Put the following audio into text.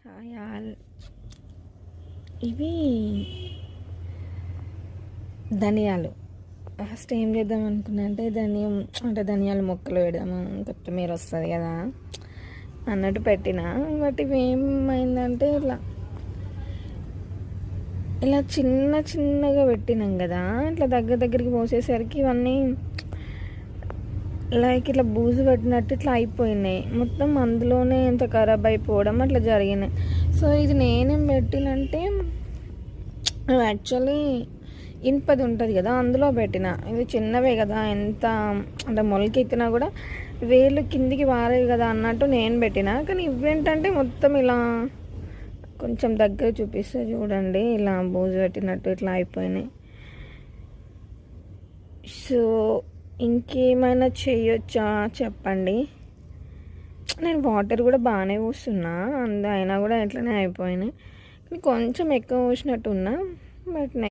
Hi all. ఇవి ధనియాలు. First ఏం చేద్దాం అనుకున్నా అంటే ధనియాల మొక్కలు పెడదాము, కొత్తిమీర వస్తుంది కదా అన్నట్టు పెట్టిన. బట్ ఇవి ఏమైందంటే ఇలా చిన్న చిన్నగా పెట్టినాం కదా, ఇట్లా దగ్గరికి పోసేసరికి ఇవన్నీ లైక్ ఇట్లా బూజు పట్టినట్టు ఇట్లా అయిపోయినాయి మొత్తం. అందులోనే ఎంత ఖరాబ్ అయిపోవడం అట్లా జరిగినాయి. సో ఇది నేనేం పెట్టినంటే యాక్చువల్లీ ఇనుపది ఉంటుంది కదా, అందులో పెట్టిన. ఇది చిన్నవే కదా, ఎంత అంటే మొలకెత్తినా కూడా వేలు కిందికి వారేవి కదా అన్నట్టు నేను పెట్టిన. కానీ ఇవేంటంటే మొత్తం ఇలా కొంచెం దగ్గర చూపిస్తే చూడండి, ఇలా బూజు పెట్టినట్టు ఇట్లా అయిపోయినాయి. సో ఇంకేమైనా చేయొచ్చా చెప్పండి. నేను వాటర్ కూడా బాగానే పోస్తున్నా, అయినా కూడా ఇట్లనే అయిపోయినాయి. కొంచెం ఎక్కువ పోసినట్టున్నా. బట్